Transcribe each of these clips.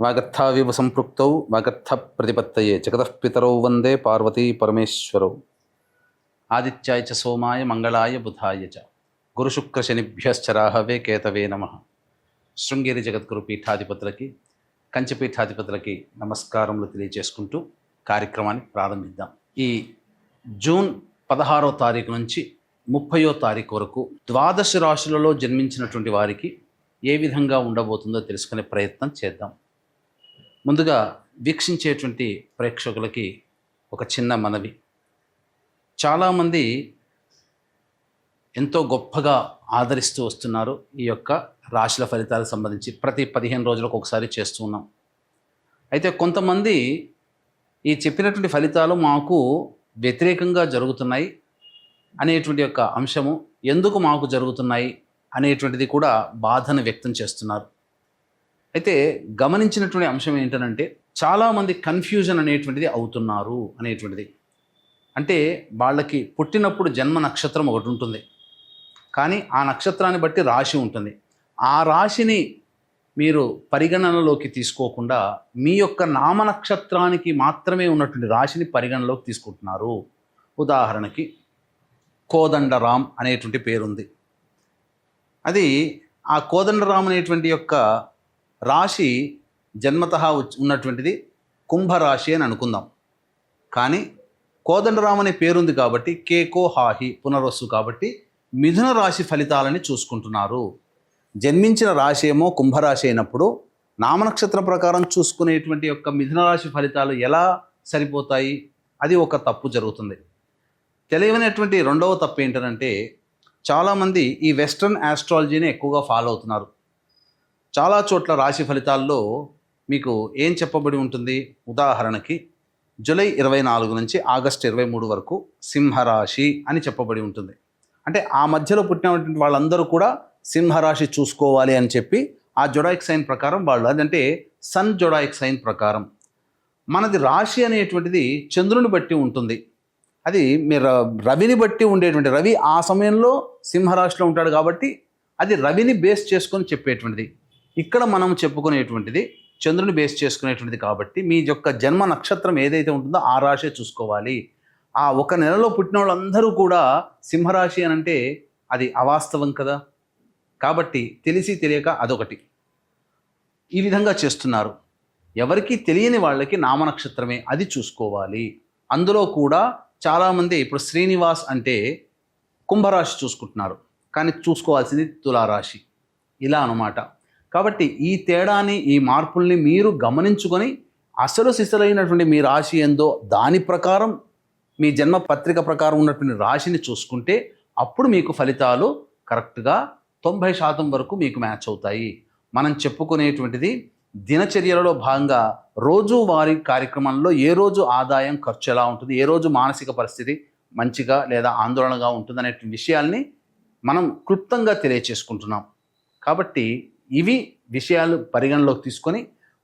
వాగర్థావివ సంపృక్తౌ వాగర్థ ప్రతిపత్తయే జగతః పితరౌ వందే పార్వతీ పరమేశ్వరౌ. ఆదిత్యాయ చ సోమాయ మంగళాయ బుధాయ చ గురుశుక్రశనిభ్యశ్చరాహవే కేతవే నమః. శృంగేరి జగద్గురు పీఠాధిపతులకి, కంచిపీఠాధిపతులకి నమస్కారములు తెలియజేసుకుంటూ కార్యక్రమాన్ని ప్రారంభిద్దాం. ఈ జూన్ 16వ తారీఖు నుంచి 30వ తారీఖు వరకు ద్వాదశ రాశులలో జన్మించినటువంటి వారికి ఏ విధంగా ఉండబోతుందో తెలుసుకునే ప్రయత్నం చేద్దాం. ముందుగా వీక్షించేటువంటి ప్రేక్షకులకి ఒక చిన్న మనవి. చాలామంది ఎంతో గొప్పగా ఆదరిస్తూ వస్తున్నారు ఈ యొక్క రాశుల ఫలితాలకు సంబంధించి. ప్రతి 15 రోజులకు ఒకసారి చేస్తూ ఉన్నాం. అయితే కొంతమంది ఈ చెప్పినటువంటి ఫలితాలు మాకు వ్యతిరేకంగా జరుగుతున్నాయి అనేటువంటి యొక్క అంశము, ఎందుకు మాకు జరుగుతున్నాయి అనేటువంటిది కూడా బాధను వ్యక్తం చేస్తున్నారు. అయితే గమనించినటువంటి అంశం ఏంటంటే, చాలామంది కన్ఫ్యూజన్ అనేటువంటిది అవుతున్నారు అనేటువంటిది. అంటే వాళ్ళకి పుట్టినప్పుడు జన్మ నక్షత్రం ఒకటి ఉంటుంది, కానీ ఆ నక్షత్రాన్ని బట్టి రాశి ఉంటుంది. ఆ రాశిని మీరు పరిగణనలోకి తీసుకోకుండా మీ యొక్క నామ నక్షత్రానికి మాత్రమే ఉన్నటువంటి రాశిని పరిగణనలోకి తీసుకుంటున్నారు. ఉదాహరణకి కోదండరాం అనేటువంటి పేరుంది. అది ఆ కోదండరాం అనేటువంటి యొక్క రాశి జన్మతః ఉన్నటువంటిది కుంభరాశి అని అనుకుందాం. కానీ కోదండరాం అనే పేరుంది కాబట్టి కేకో హాహి పునర్వసు కాబట్టి మిథున రాశి ఫలితాలని చూసుకుంటున్నారు. జన్మించిన రాశి ఏమో కుంభరాశి అయినప్పుడు నామనక్షత్రం ప్రకారం చూసుకునేటువంటి యొక్క మిథున రాశి ఫలితాలు ఎలా సరిపోతాయి? అది ఒక తప్పు జరుగుతుంది. తెలియనటువంటి రెండవ తప్పు ఏంటంటే, చాలామంది ఈ వెస్ట్రన్ ఆస్ట్రాలజీని ఎక్కువగా ఫాలో అవుతున్నారు. చాలా చోట్ల రాశి ఫలితాల్లో మీకు ఏం చెప్పబడి ఉంటుంది? ఉదాహరణకి జూలై 24 నుంచి ఆగస్టు 23 వరకు సింహరాశి అని చెప్పబడి ఉంటుంది. అంటే ఆ మధ్యలో పుట్టినటువంటి వాళ్ళందరూ కూడా సింహరాశి చూసుకోవాలి అని చెప్పి ఆ జొడాయిక్ సైన్ ప్రకారం వాళ్ళు, అదంటే సన్ జొడాయిక్ సైన్ ప్రకారం. మనది రాశి అనేటువంటిది చంద్రుని బట్టి ఉంటుంది. అది మీరు రవిని బట్టి ఉండేటువంటి, రవి ఆ సమయంలో సింహరాశిలో ఉంటాడు కాబట్టి అది రవిని బేస్ చేసుకొని చెప్పేటువంటిది. ఇక్కడ మనం చెప్పుకునేటువంటిది చంద్రుని బేస్ చేసుకునేటువంటిది కాబట్టి మీ యొక్క జన్మ నక్షత్రం ఏదైతే ఉంటుందో ఆ రాశి చూసుకోవాలి. ఆ ఒక నెలలో పుట్టిన వాళ్ళందరూ కూడా సింహరాశి అని అంటే అది అవాస్తవం కదా. కాబట్టి తెలిసి తెలియక అదొకటి ఈ విధంగా చేస్తున్నారు. ఎవరికి తెలియని వాళ్ళకి నామనక్షత్రమే అది చూసుకోవాలి. అందులో కూడా చాలామంది ఇప్పుడు శ్రీనివాస్ అంటే కుంభరాశి చూసుకుంటున్నారు, కానీ చూసుకోవాల్సింది తులారాశి. ఇలా అన్నమాట. కాబట్టి ఈ తేడాని, ఈ మార్పుల్ని మీరు గమనించుకొని అసలు సిసలైనటువంటి మీ రాశి ఏందో దాని ప్రకారం మీ జన్మ పత్రిక ప్రకారం ఉన్నటువంటి రాశిని చూసుకుంటే అప్పుడు మీకు ఫలితాలు కరెక్ట్గా 90% వరకు మీకు మ్యాచ్ అవుతాయి. మనం చెప్పుకునేటువంటిది దినచర్యలలో భాగంగా రోజువారీ కార్యక్రమంలో ఏ రోజు ఆదాయం ఖర్చు ఎలా ఉంటుంది, ఏ రోజు మానసిక పరిస్థితి మంచిగా లేదా ఆందోళనగా ఉంటుంది అనే విషయాల్ని మనం క్లుప్తంగా తెలియచేసుకుంటున్నాం. కాబట్టి ఇవి విషయాలు పరిగణలోకి తీసుకొని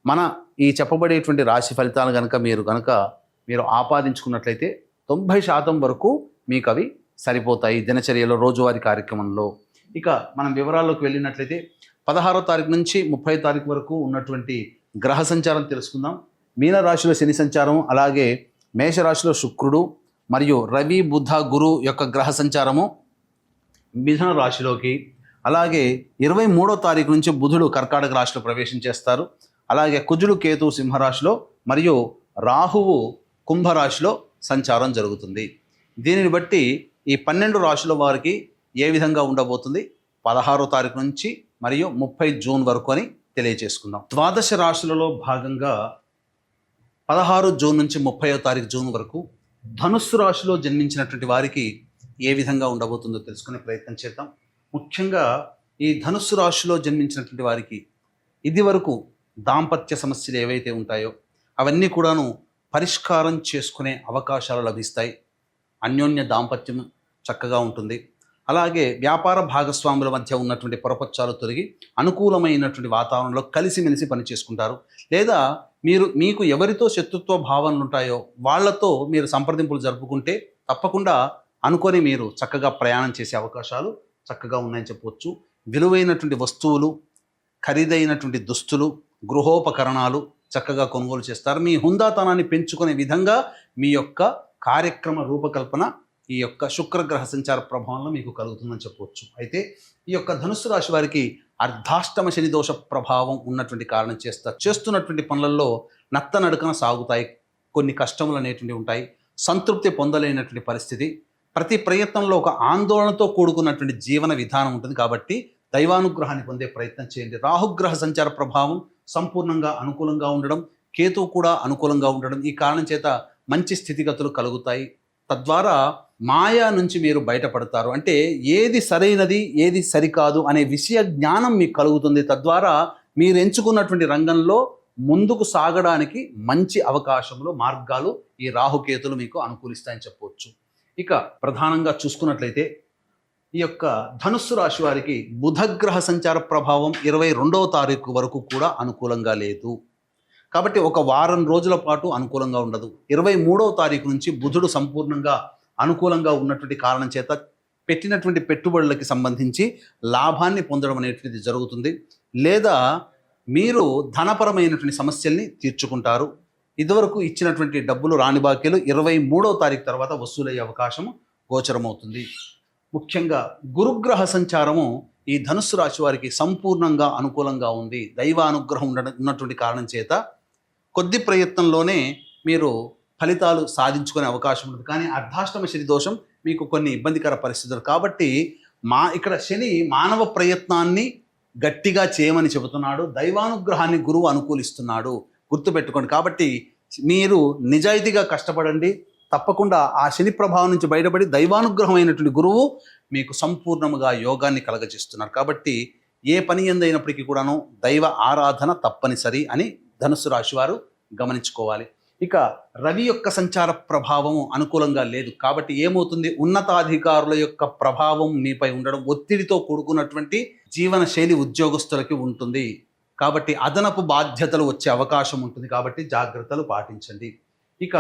మన ఈ చెప్పబడేటువంటి రాశి ఫలితాలు మీరు ఆపాదించుకున్నట్లయితే 90% వరకు మీకు అవి సరిపోతాయి దినచర్యలో, రోజువారీ కార్యక్రమంలో. ఇక మనం వివరాల్లోకి వెళ్ళినట్లయితే 16వ తారీఖు నుంచి 30వ తారీఖు వరకు ఉన్నటువంటి గ్రహ సంచారం తెలుసుకుందాం. మీనరాశిలో శని సంచారం, అలాగే మేషరాశిలో శుక్రుడు మరియు రవి బుధ గురు యొక్క గ్రహ సంచారము మిథున రాశిలోకి, అలాగే 23వ తారీఖు నుంచి బుధుడు కర్కాటక రాశిలో ప్రవేశం చేస్తారు. అలాగే కుజుడు కేతు సింహరాశిలో మరియు రాహువు కుంభరాశిలో సంచారం జరుగుతుంది. దీనిని బట్టి ఈ 12 రాశుల వారికి ఏ విధంగా ఉండబోతుంది 16వ తారీఖు నుంచి మరియు 30 జూన్ వరకు అని తెలియజేసుకుందాం. ద్వాదశ రాశులలో భాగంగా 16 జూన్ నుంచి 30వ తారీఖు జూన్ వరకు ధనుస్సు రాశిలో జన్మించినటువంటి వారికి ఏ విధంగా ఉండబోతుందో తెలుసుకునే ప్రయత్నం చేద్దాం. ముఖ్యంగా ఈ ధనుస్సు రాశిలో జన్మించినటువంటి వారికి ఇది వరకు దాంపత్య సమస్యలు ఏవైతే ఉంటాయో అవన్నీ కూడాను పరిష్కారం చేసుకునే అవకాశాలు లభిస్తాయి. అన్యోన్య దాంపత్యం చక్కగా ఉంటుంది. అలాగే వ్యాపార భాగస్వాముల మధ్య ఉన్నటువంటి పొరపచ్చాలు తొలగి అనుకూలమైనటువంటి వాతావరణంలో కలిసిమెలిసి పనిచేసుకుంటారు. లేదా మీకు ఎవరితో శత్రుత్వ భావనలు ఉంటాయో వాళ్ళతో మీరు సంప్రదింపులు జరుపుకుంటే తప్పకుండా అనుకొని మీరు చక్కగా ప్రయాణం చేసే అవకాశాలు చక్కగా ఉన్నాయని చెప్పవచ్చు. విలువైనటువంటి వస్తువులు, ఖరీదైనటువంటి దుస్తులు, గృహోపకరణాలు చక్కగా కొనుగోలు చేస్తారు. మీ హుందాతనాన్ని పెంచుకునే విధంగా మీ యొక్క కార్యక్రమ రూపకల్పన ఈ యొక్క శుక్రగ్రహ సంచార ప్రభావంలో మీకు కలుగుతుందని చెప్పవచ్చు. అయితే ఈ యొక్క ధనుస్సు రాశి వారికి అర్ధాష్టమ శని దోష ప్రభావం ఉన్నటువంటి కారణం చేస్తున్నటువంటి పనులలో నత్తనడకన సాగుతాయి. కొన్ని కష్టములు అనేటువంటివి ఉంటాయి. సంతృప్తి పొందలేనటువంటి పరిస్థితి, ప్రతి ప్రయత్నంలో ఒక ఆందోళనతో కూడుకున్నటువంటి జీవన విధానం ఉంటుంది. కాబట్టి దైవానుగ్రహాన్ని పొందే ప్రయత్నం చేయండి. రాహుగ్రహ సంచార ప్రభావం సంపూర్ణంగా అనుకూలంగా ఉండడం, కేతువు కూడా అనుకూలంగా ఉండడం, ఈ కారణం చేత మంచి స్థితిగతులు కలుగుతాయి. తద్వారా మాయా నుంచి మీరు బయటపడతారు. అంటే ఏది సరైనది ఏది సరికాదు అనే విషయ జ్ఞానం మీకు కలుగుతుంది. తద్వారా మీరు ఎంచుకున్నటువంటి రంగంలో ముందుకు సాగడానికి మంచి అవకాశములు, మార్గాలు ఈ రాహుకేతులు మీకు అనుకూలిస్తాయని చెప్పవచ్చు. ఇక ప్రధానంగా చూసుకున్నట్లయితే ఈ యొక్క ధనుస్సు రాశి వారికి బుధగ్రహ సంచార ప్రభావం 22వ తారీఖు వరకు కూడా అనుకూలంగా లేదు. కాబట్టి ఒక వారం రోజుల పాటు అనుకూలంగా ఉండదు. 23వ తారీఖు నుంచి బుధుడు సంపూర్ణంగా అనుకూలంగా ఉన్నటువంటి కారణం చేత పెట్టినటువంటి పెట్టుబడులకి సంబంధించి లాభాన్ని పొందడం అనేటువంటిది జరుగుతుంది. లేదా మీరు ధనపరమైనటువంటి సమస్యల్ని తీర్చుకుంటారు. ఇదివరకు ఇచ్చినటువంటి డబ్బులు రాని బాకీలు 23వ తారీఖు తర్వాత వసూలయ్యే అవకాశం గోచరమవుతుంది. ముఖ్యంగా గురుగ్రహ సంచారము ఈ ధనుస్సు రాశి వారికి సంపూర్ణంగా అనుకూలంగా ఉంది. దైవానుగ్రహం ఉన్నటువంటి కారణం చేత కొద్ది ప్రయత్నంలోనే మీరు ఫలితాలు సాధించుకునే అవకాశం ఉంటుంది. కానీ అర్ధాష్టమ శని దోషం మీకు కొన్ని ఇబ్బందికర పరిస్థితులు. కాబట్టి ఇక్కడ శని మానవ ప్రయత్నాన్ని గట్టిగా చేయమని చెబుతున్నాడు. దైవానుగ్రహాన్ని గురువు అనుకూలిస్తున్నాడు, గుర్తుపెట్టుకోండి. కాబట్టి మీరు నిజాయితీగా కష్టపడండి. తప్పకుండా ఆ శని ప్రభావం నుంచి బయటపడి దైవానుగ్రహం అయినటువంటి గురువు మీకు సంపూర్ణముగా యోగాన్ని కలగజేస్తున్నారు. కాబట్టి ఏ పని ఎందైనప్పటికీ కూడాను దైవ ఆరాధన తప్పనిసరి అని ధనుస్సు రాశి వారు గమనించుకోవాలి. ఇక రవి యొక్క సంచార ప్రభావము అనుకూలంగా లేదు. కాబట్టి ఏమవుతుంది, ఉన్నతాధికారుల యొక్క ప్రభావం మీపై ఉండడం, ఒత్తిడితో కూడుకున్నటువంటి జీవన శైలి ఉద్యోగస్తులకి ఉంటుంది. కాబట్టి అదనపు బాధ్యతలు వచ్చే అవకాశం ఉంటుంది. కాబట్టి జాగ్రత్తలు పాటించండి. ఇక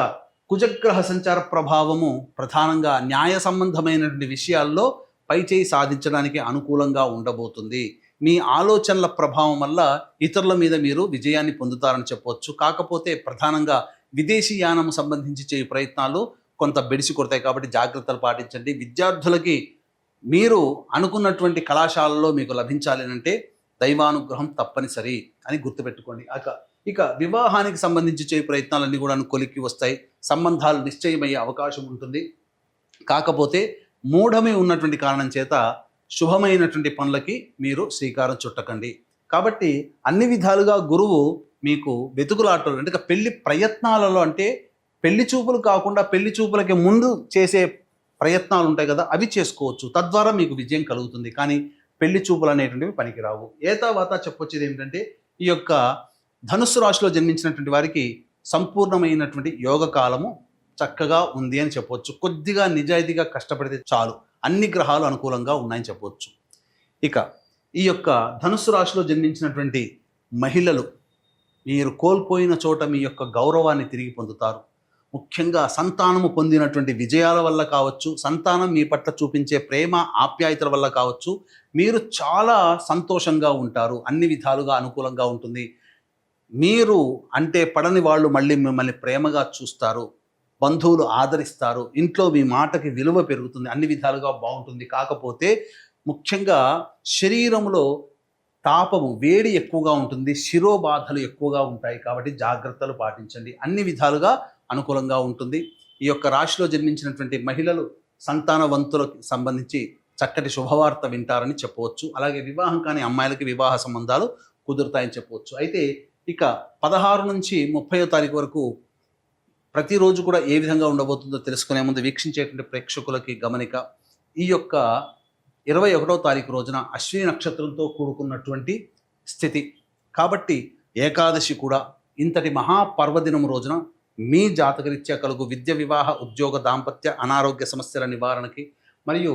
కుజగ్రహ సంచార ప్రభావము ప్రధానంగా న్యాయ సంబంధమైనటువంటి విషయాల్లో పైచేయి సాధించడానికి అనుకూలంగా ఉండబోతుంది. మీ ఆలోచనల ప్రభావం వల్ల ఇతరుల మీద మీరు విజయాన్ని పొందుతారని చెప్పవచ్చు. కాకపోతే ప్రధానంగా విదేశీయానం సంబంధించి చేయు ప్రయత్నాలు కొంత బెడిసి కొడతాయి. కాబట్టి జాగ్రత్తలు పాటించండి. విద్యార్థులకి మీరు అనుకున్నటువంటి కళాశాలలో మీకు లభించాలి అంటే దైవానుగ్రహం తప్పనిసరి అని గుర్తుపెట్టుకోండి. ఇక వివాహానికి సంబంధించి చేయు ప్రయత్నాలన్నీ కూడా కొలిక్కి వస్తాయి. సంబంధాలు నిశ్చయమయ్యే అవకాశం ఉంటుంది. కాకపోతే మూఢమే ఉన్నటువంటి కారణం చేత శుభమైనటువంటి పనులకి మీరు శ్రీకారం చుట్టకండి. కాబట్టి అన్ని విధాలుగా గురువు మీకు వెతుకులాటలు అంటే పెళ్లి ప్రయత్నాలలో, అంటే పెళ్లి చూపులు కాకుండా పెళ్లి చూపులకి ముందు చేసే ప్రయత్నాలు ఉంటాయి కదా, అవి చేసుకోవచ్చు. తద్వారా మీకు విజయం కలుగుతుంది. కానీ పెళ్లి చూపులు అనేటువంటివి పనికిరావు. ఏతావాత చెప్పొచ్చేది ఏమిటంటే ఈ యొక్క ధనుస్సు రాశిలో జన్మించినటువంటి వారికి సంపూర్ణమైనటువంటి యోగ కాలము చక్కగా ఉంది అని చెప్పవచ్చు. కొద్దిగా నిజాయితీగా కష్టపడితే చాలు, అన్ని గ్రహాలు అనుకూలంగా ఉన్నాయని చెప్పవచ్చు. ఇక ఈ యొక్క ధనుస్సు రాశిలో జన్మించినటువంటి మహిళలు మీరు కోల్పోయిన చోట మీ యొక్క గౌరవాన్ని తిరిగి పొందుతారు. ముఖ్యంగా సంతానము పొందినటువంటి విజయాల వల్ల కావచ్చు, సంతానం మీ పట్ల చూపించే ప్రేమ ఆప్యాయతల వల్ల కావచ్చు, మీరు చాలా సంతోషంగా ఉంటారు. అన్ని విధాలుగా అనుకూలంగా ఉంటుంది. మీరు అంటే పడని వాళ్ళు మళ్ళీ మిమ్మల్ని ప్రేమగా చూస్తారు, బంధువులు ఆదరిస్తారు, ఇంట్లో మీ మాటకి విలువ పెరుగుతుంది, అన్ని విధాలుగా బాగుంటుంది. కాకపోతే ముఖ్యంగా శరీరంలో తాపము, వేడి ఎక్కువగా ఉంటుంది, శిరోబాధలు ఎక్కువగా ఉంటాయి. కాబట్టి జాగ్రత్తలు పాటించండి. అన్ని విధాలుగా అనుకూలంగా ఉంటుంది. ఈ యొక్క రాశిలో జన్మించినటువంటి మహిళలు సంతానవంతులకు సంబంధించి చక్కటి శుభవార్త వింటారని చెప్పవచ్చు. అలాగే వివాహం కాని అమ్మాయిలకి వివాహ సంబంధాలు కుదురుతాయని చెప్పవచ్చు. అయితే ఇక 16 నుంచి 30వ తారీఖు వరకు ప్రతిరోజు కూడా ఏ విధంగా ఉండబోతుందో తెలుసుకునే ముందు వీక్షించేటువంటి ప్రేక్షకులకి గమనిక. ఈ యొక్క 21వ తారీఖు రోజున అశ్విని నక్షత్రంతో కూడుకున్నటువంటి స్థితి. కాబట్టి ఏకాదశి కూడా ఇంతటి మహాపర్వదినం రోజున మీ జాతకరీత్యా కలుగు విద్య, వివాహ, ఉద్యోగ, దాంపత్య, అనారోగ్య సమస్యల నివారణకి మరియు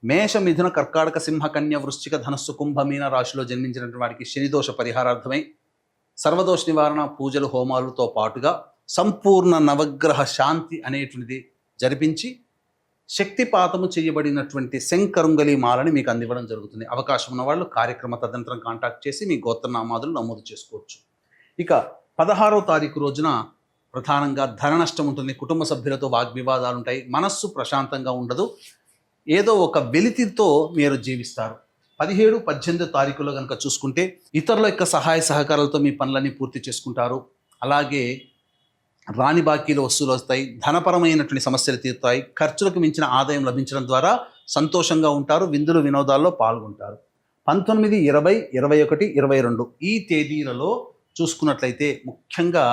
మేష, మిథున, కర్కాటక, సింహ, కన్య, వృశ్చిక, ధనస్సు, కుంభ, మీన రాశిలో జన్మించినటువంటి వారికి శనిదోష పరిహారార్థమై సర్వదోష నివారణ పూజలు, హోమాలతో పాటుగా సంపూర్ణ నవగ్రహ శాంతి అనేటువంటిది జరిపించి శక్తిపాతము చేయబడినటువంటి శంకరుంగలి మాలని మీకు అందివ్వడం జరుగుతుంది. అవకాశం ఉన్న వాళ్ళు కార్యక్రమ తదనంతరం కాంటాక్ట్ చేసి మీ గోత్రనామాదులు నమోదు చేసుకోవచ్చు. ఇక 16వ తారీఖు రోజున ప్రధానంగా ధన నష్టం ఉంటుంది, కుటుంబ సభ్యులతో వాగ్వివాదాలు ఉంటాయి, మనస్సు ప్రశాంతంగా ఉండదు, ఏదో ఒక వెలితితో మీరు జీవిస్తారు. 17, 18 తారీఖులో కనుక చూసుకుంటే ఇతరుల యొక్క సహాయ సహకారాలతో మీ పనులన్నీ పూర్తి చేసుకుంటారు. అలాగే రాని బాకీలు వసూలు వస్తాయి, ధనపరమైనటువంటి సమస్యలు తీరుతాయి, ఖర్చులకు మించిన ఆదాయం లభించడం ద్వారా సంతోషంగా ఉంటారు, విందులు వినోదాల్లో పాల్గొంటారు. 19, 20, 21, 22 ఈ తేదీలలో చూసుకున్నట్లయితే ముఖ్యంగా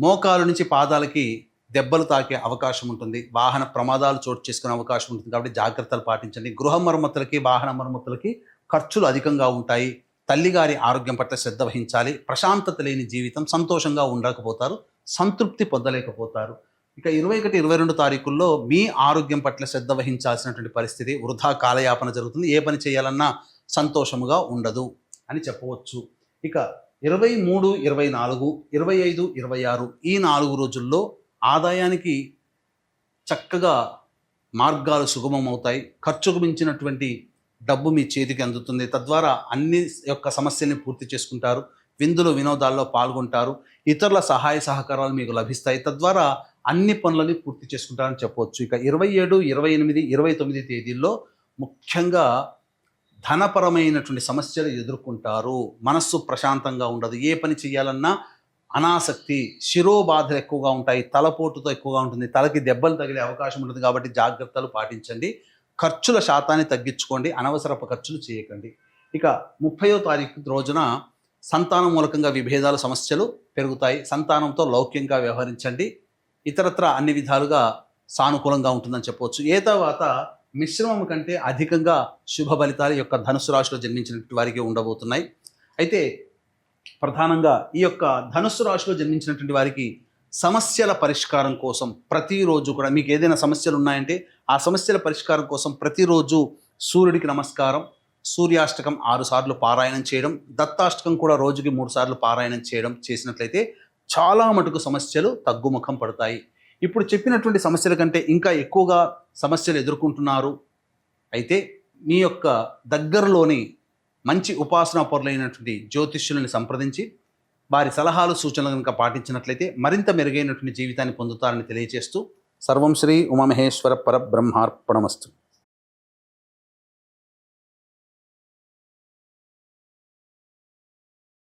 మోకాలు నుంచి పాదాలకి దెబ్బలు తాకే అవకాశం ఉంటుంది, వాహన ప్రమాదాలు చోటు చేసుకునే అవకాశం ఉంటుంది. కాబట్టి జాగ్రత్తలు పాటించండి. గృహ మరమ్మతులకి, వాహన మరమ్మతులకి ఖర్చులు అధికంగా ఉంటాయి. తల్లిగారి ఆరోగ్యం పట్ల శ్రద్ధ వహించాలి. ప్రశాంతత లేని జీవితం, సంతోషంగా ఉండకపోతారు, సంతృప్తి పొందలేకపోతారు. ఇక 21, 22 తారీఖుల్లో మీ ఆరోగ్యం పట్ల శ్రద్ధ వహించాల్సినటువంటి పరిస్థితి, వృధా కాలయాపన జరుగుతుంది, ఏ పని చేయాలన్నా సంతోషముగా ఉండదు అని చెప్పవచ్చు. ఇక 23, 24, 25, 26 ఈ 4 రోజుల్లో ఆదాయానికి చక్కగా మార్గాలు సుగమం అవుతాయి. ఖర్చుకు మించినటువంటి డబ్బు మీ చేతికి అందుతుంది. తద్వారా అన్ని యొక్క సమస్యల్ని పూర్తి చేసుకుంటారు, విందులు వినోదాల్లో పాల్గొంటారు, ఇతరుల సహాయ సహకారాలు మీకు లభిస్తాయి. తద్వారా అన్ని పనులని పూర్తి చేసుకుంటారని చెప్పవచ్చు. ఇక 27, 28, 29 తేదీల్లో ముఖ్యంగా ధనపరమైనటువంటి సమస్యలు ఎదుర్కొంటారు. మనస్సు ప్రశాంతంగా ఉండదు, ఏ పని చేయాలన్నా అనాసక్తి, శిరోబాధలు ఎక్కువగా ఉంటాయి, తలపోటుతో ఎక్కువగా ఉంటుంది, తలకి దెబ్బలు తగిలే అవకాశం ఉంటుంది. కాబట్టి జాగ్రత్తలు పాటించండి. ఖర్చుల శాతాన్ని తగ్గించుకోండి, అనవసరపు ఖర్చులు చేయకండి. ఇక 30వ తారీఖు రోజున సంతానం మూలకంగా విభేదాలు, సమస్యలు పెరుగుతాయి. సంతానంతో లౌక్యంగా వ్యవహరించండి. ఇతరత్ర అన్ని విధాలుగా సానుకూలంగా ఉంటుందని చెప్పవచ్చు. తర్వాత మిశ్రమం కంటే అధికంగా శుభ ఫలితాలు యొక్క ధనుసు రాశిలో జన్మించినటువంటి వారికి ఉండబోతున్నాయి. అయితే ప్రధానంగా ఈ యొక్క ధనుస్సు రాశిలో జన్మించినటువంటి వారికి సమస్యల పరిష్కారం కోసం ప్రతిరోజు కూడా, మీకు ఏదైనా సమస్యలు ఉన్నాయంటే ఆ సమస్యల పరిష్కారం కోసం ప్రతిరోజు సూర్యుడికి నమస్కారం, సూర్యాష్టకం 6 సార్లు పారాయణం చేయడం, దత్తాష్టకం కూడా రోజుకి 3 సార్లు పారాయణం చేయడం చేసినట్లయితే చాలా మటుకు సమస్యలు తగ్గుముఖం పడతాయి. ఇప్పుడు చెప్పినటువంటి సమస్యల కంటే ఇంకా ఎక్కువగా సమస్యలు ఎదుర్కొంటున్నారు అయితే మీ యొక్క దగ్గరలోని మంచి ఉపాసనా పరులైనటువంటి జ్యోతిష్యులను సంప్రదించి వారి సలహాలు సూచనలు కనుక పాటించినట్లయితే మరింత మెరుగైనటువంటి జీవితాన్ని పొందుతారని తెలియజేస్తూ సర్వం శ్రీ ఉమామహేశ్వర పరబ్రహ్మార్పణమస్తు.